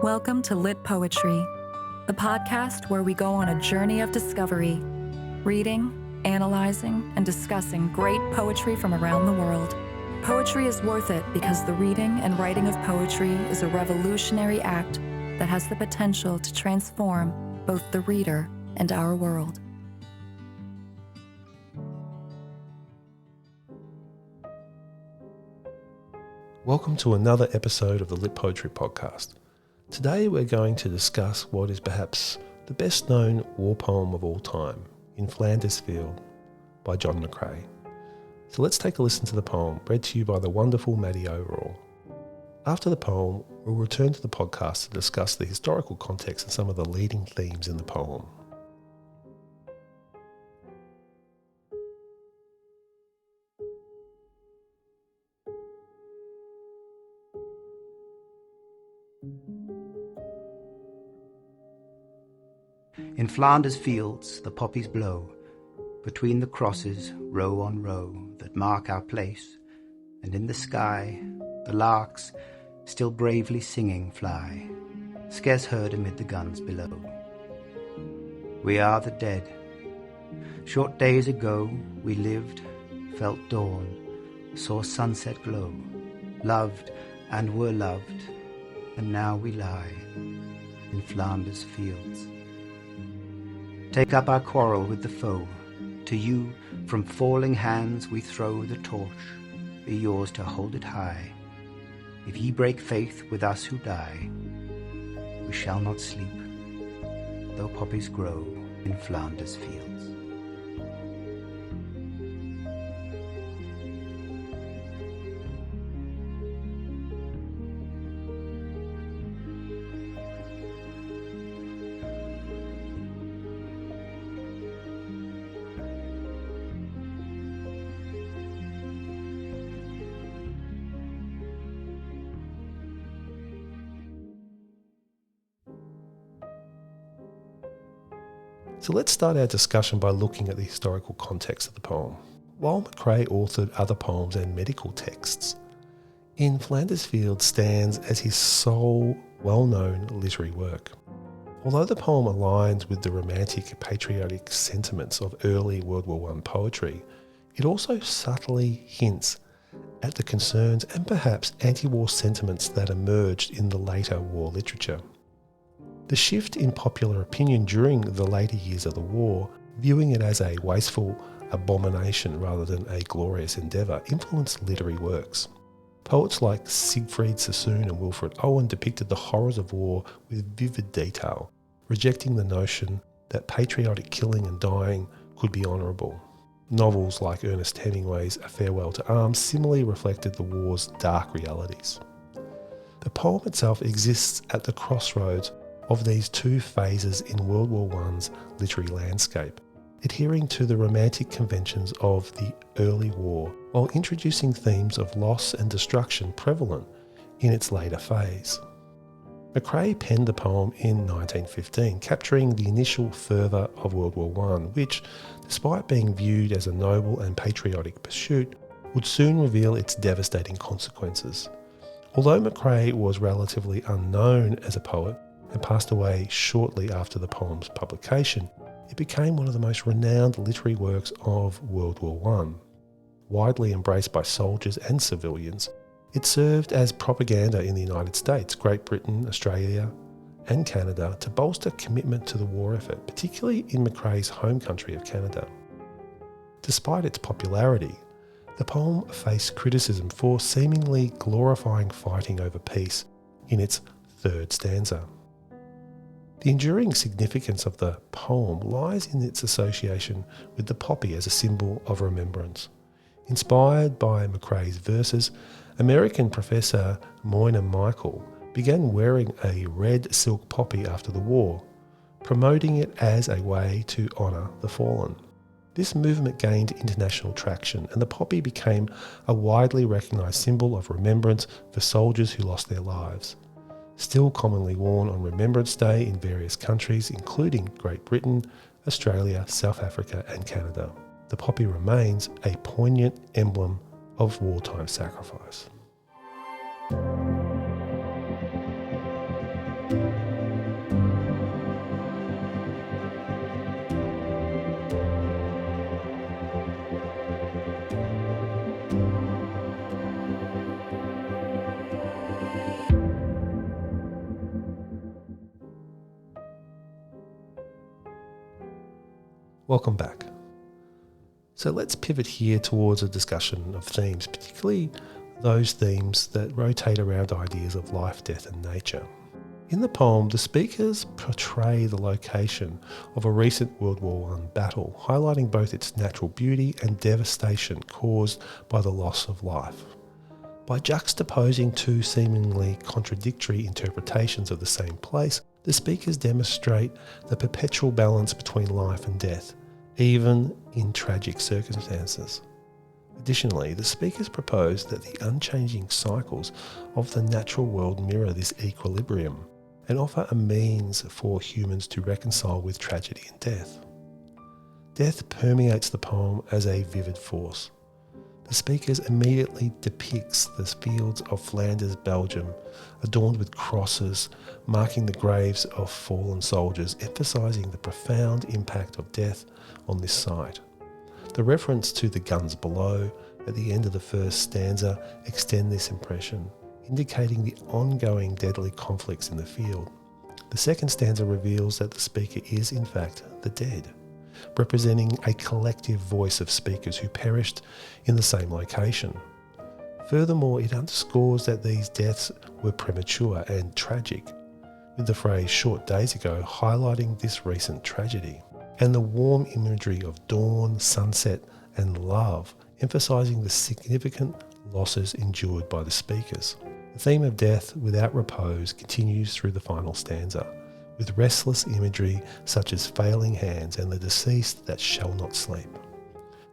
Welcome to Litpoetry, the podcast where we go on a journey of discovery, reading, analyzing, and discussing great poetry from around the world. Poetry is worth it because the reading and writing of poetry is a revolutionary act that has the potential to transform both the reader and our world. Welcome to another episode of the Litpoetry podcast. Today we're going to discuss what is perhaps the best known war poem of all time, In Flanders Field by John McCrae. So let's take a listen to the poem, read to you by the wonderful Mattie Overall. After the poem, we'll return to the podcast to discuss the historical context and some of the leading themes in the poem. In Flanders fields the poppies blow, between the crosses row on row that mark our place, and in the sky the larks, still bravely singing, fly, scarce heard amid the guns below. We are the dead. Short days ago we lived, felt dawn, saw sunset glow, loved and were loved, and now we lie in Flanders fields. Take up our quarrel with the foe. To you from falling hands we throw the torch. Be yours to hold it high. If ye break faith with us who die, we shall not sleep, though poppies grow in Flanders fields. So let's start our discussion by looking at the historical context of the poem. While McCrae authored other poems and medical texts, In Flanders Field stands as his sole well-known literary work. Although the poem aligns with the romantic patriotic sentiments of early World War I poetry, it also subtly hints at the concerns and perhaps anti-war sentiments that emerged in the later war literature. The shift in popular opinion during the later years of the war, viewing it as a wasteful abomination rather than a glorious endeavour, influenced literary works. Poets like Siegfried Sassoon and Wilfred Owen depicted the horrors of war with vivid detail, rejecting the notion that patriotic killing and dying could be honourable. Novels like Ernest Hemingway's A Farewell to Arms similarly reflected the war's dark realities. The poem itself exists at the crossroads of these two phases in World War I's literary landscape, adhering to the romantic conventions of the early war, while introducing themes of loss and destruction prevalent in its later phase. McCrae penned the poem in 1915, capturing the initial fervour of World War I, which, despite being viewed as a noble and patriotic pursuit, would soon reveal its devastating consequences. Although McCrae was relatively unknown as a poet, and passed away shortly after the poem's publication, it became one of the most renowned literary works of World War I. Widely embraced by soldiers and civilians, it served as propaganda in the United States, Great Britain, Australia, and Canada to bolster commitment to the war effort, particularly in McCrae's home country of Canada. Despite its popularity, the poem faced criticism for seemingly glorifying fighting over peace in its third stanza. The enduring significance of the poem lies in its association with the poppy as a symbol of remembrance. Inspired by McCrae's verses, American professor Moyna Michael began wearing a red silk poppy after the war, promoting it as a way to honour the fallen. This movement gained international traction, and the poppy became a widely recognised symbol of remembrance for soldiers who lost their lives. Still commonly worn on Remembrance Day in various countries, including Great Britain, Australia, South Africa and Canada. The poppy remains a poignant emblem of wartime sacrifice. Welcome back. So let's pivot here towards a discussion of themes, particularly those themes that rotate around ideas of life, death and nature. In the poem, the speakers portray the location of a recent World War I battle, highlighting both its natural beauty and devastation caused by the loss of life. By juxtaposing two seemingly contradictory interpretations of the same place, the speakers demonstrate the perpetual balance between life and death, even in tragic circumstances. Additionally, the speakers propose that the unchanging cycles of the natural world mirror this equilibrium and offer a means for humans to reconcile with tragedy and death. Death permeates the poem as a vivid force. The speakers immediately depicts the fields of Flanders, Belgium, adorned with crosses marking the graves of fallen soldiers, emphasising the profound impact of death on this site. The reference to the guns below at the end of the first stanza extend this impression, indicating the ongoing deadly conflicts in the field. The second stanza reveals that the speaker is in fact the dead, representing a collective voice of speakers who perished in the same location. Furthermore, it underscores that these deaths were premature and tragic, with the phrase "short days ago" highlighting this recent tragedy, and the warm imagery of dawn, sunset and love emphasising the significant losses endured by the speakers. The theme of death without repose continues through the final stanza, with restless imagery such as failing hands and the deceased that shall not sleep.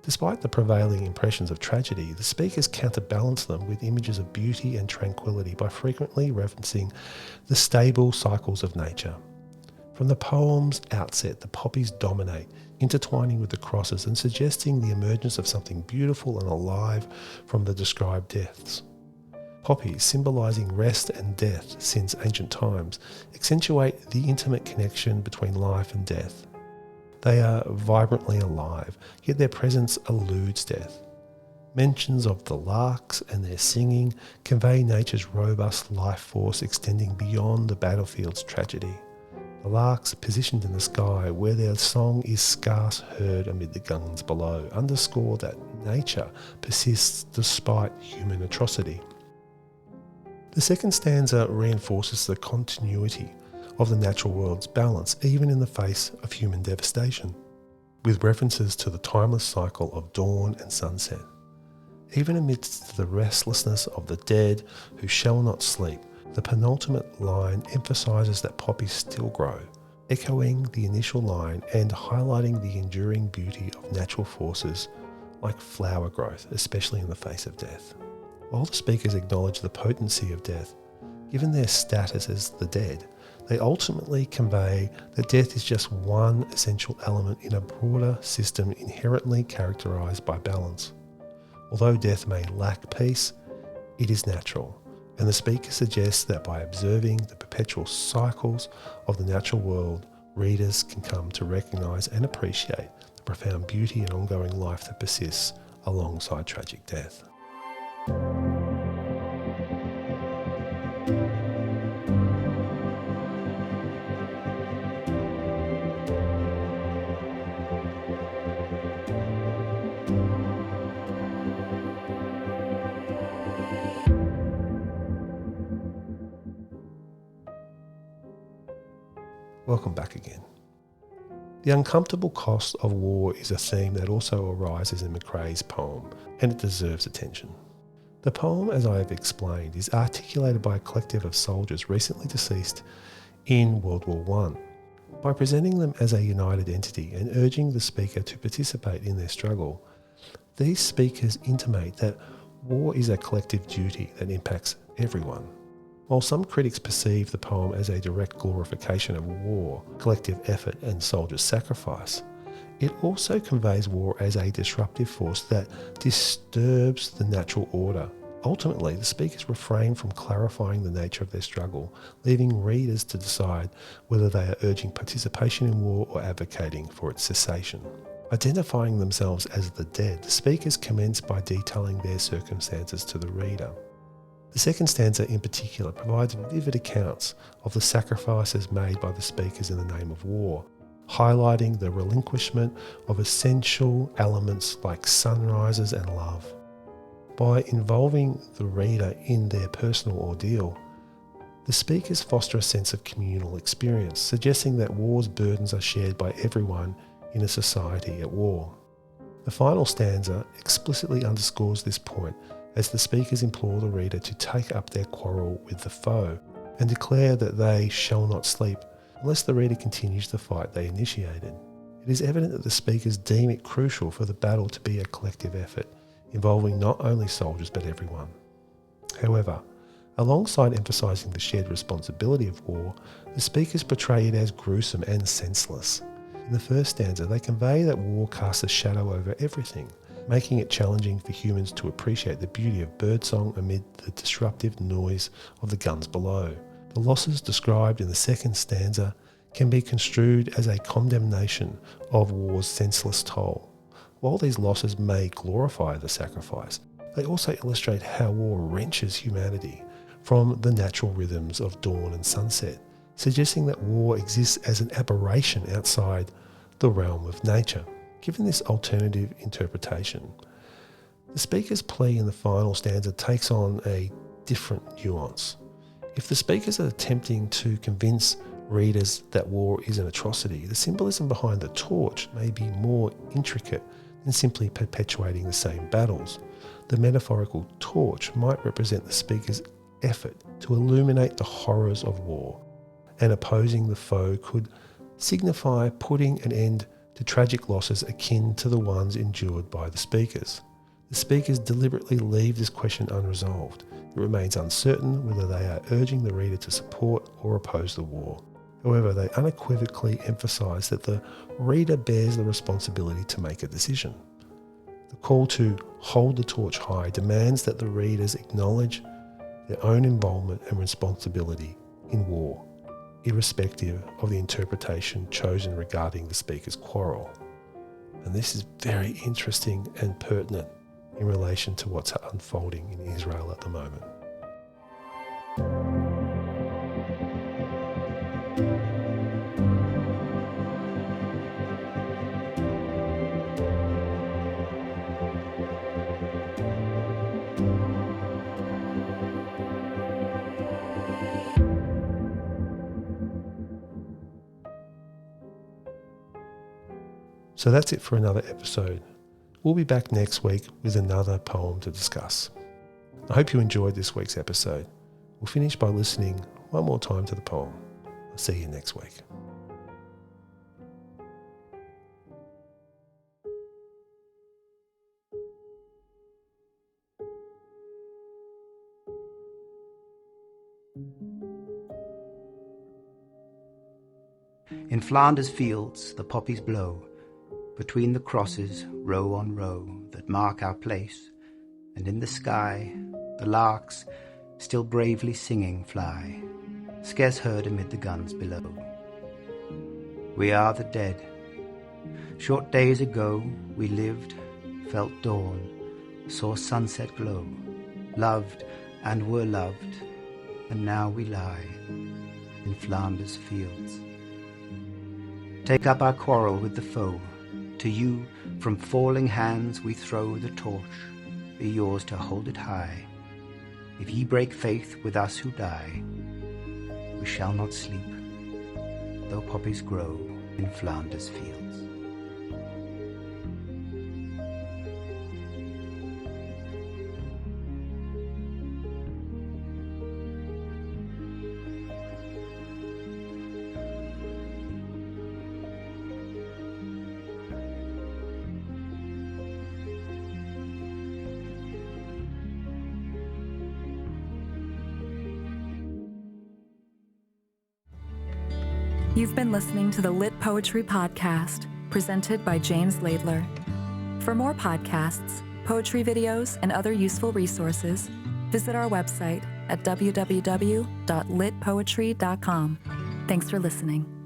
Despite the prevailing impressions of tragedy, the speakers counterbalance them with images of beauty and tranquility by frequently referencing the stable cycles of nature. From the poem's outset, the poppies dominate, intertwining with the crosses and suggesting the emergence of something beautiful and alive from the described deaths. Poppies, symbolising rest and death since ancient times, accentuate the intimate connection between life and death. They are vibrantly alive, yet their presence eludes death. Mentions of the larks and their singing convey nature's robust life force extending beyond the battlefield's tragedy. The larks, positioned in the sky where their song is scarce heard amid the guns below, underscore that nature persists despite human atrocity. The second stanza reinforces the continuity of the natural world's balance, even in the face of human devastation, with references to the timeless cycle of dawn and sunset. Even amidst the restlessness of the dead who shall not sleep, the penultimate line emphasises that poppies still grow, echoing the initial line and highlighting the enduring beauty of natural forces like flower growth, especially in the face of death. While the speakers acknowledge the potency of death, given their status as the dead, they ultimately convey that death is just one essential element in a broader system inherently characterised by balance. Although death may lack peace, it is natural, and the speaker suggests that by observing the perpetual cycles of the natural world, readers can come to recognise and appreciate the profound beauty and ongoing life that persists alongside tragic death. Welcome back again. The uncomfortable cost of war is a theme that also arises in McCrae's poem, and it deserves attention. The poem, as I have explained, is articulated by a collective of soldiers recently deceased in World War I. By presenting them as a united entity and urging the speaker to participate in their struggle, these speakers intimate that war is a collective duty that impacts everyone. While some critics perceive the poem as a direct glorification of war, collective effort and soldier sacrifice, it also conveys war as a disruptive force that disturbs the natural order, Ultimately, the speakers refrain from clarifying the nature of their struggle, leaving readers to decide whether they are urging participation in war or advocating for its cessation. Identifying themselves as the dead, the speakers commence by detailing their circumstances to the reader. The second stanza in particular provides vivid accounts of the sacrifices made by the speakers in the name of war, highlighting the relinquishment of essential elements like sunrises and love. By involving the reader in their personal ordeal, the speakers foster a sense of communal experience, suggesting that war's burdens are shared by everyone in a society at war. The final stanza explicitly underscores this point as the speakers implore the reader to take up their quarrel with the foe and declare that they shall not sleep unless the reader continues the fight they initiated. It is evident that the speakers deem it crucial for the battle to be a collective effort, involving not only soldiers but everyone. However, alongside emphasising the shared responsibility of war, the speakers portray it as gruesome and senseless. In the first stanza, they convey that war casts a shadow over everything, making it challenging for humans to appreciate the beauty of birdsong amid the disruptive noise of the guns below. The losses described in the second stanza can be construed as a condemnation of war's senseless toll. While these losses may glorify the sacrifice, they also illustrate how war wrenches humanity from the natural rhythms of dawn and sunset, suggesting that war exists as an aberration outside the realm of nature. Given this alternative interpretation, the speaker's plea in the final stanza takes on a different nuance. If the speakers are attempting to convince readers that war is an atrocity, the symbolism behind the torch may be more intricate than simply perpetuating the same battles. The metaphorical torch might represent the speaker's effort to illuminate the horrors of war, and opposing the foe could signify putting an end to tragic losses akin to the ones endured by the speakers. The speakers deliberately leave this question unresolved. It remains uncertain whether they are urging the reader to support or oppose the war. However, they unequivocally emphasise that the reader bears the responsibility to make a decision. The call to hold the torch high demands that the readers acknowledge their own involvement and responsibility in war, irrespective of the interpretation chosen regarding the speaker's quarrel. And this is very interesting and pertinent in relation to what's unfolding in Israel at the moment. So that's it for another episode. We'll be back next week with another poem to discuss. I hope you enjoyed this week's episode. We'll finish by listening one more time to the poem. I'll see you next week. In Flanders fields the poppies blow, between the crosses, row on row, that mark our place, and in the sky the larks, still bravely singing, fly, scarce heard amid the guns below. We are the dead. Short days ago we lived, felt dawn, saw sunset glow, loved and were loved, and now we lie in Flanders fields. Take up our quarrel with the foe. To you from falling hands we throw the torch. Be yours to hold it high. If ye break faith with us who die, we shall not sleep, though poppies grow in Flanders fields. You've been listening to the Litpoetry podcast, presented by James Laidler. For more podcasts, poetry videos, and other useful resources, visit our website at www.litpoetry.com. Thanks for listening.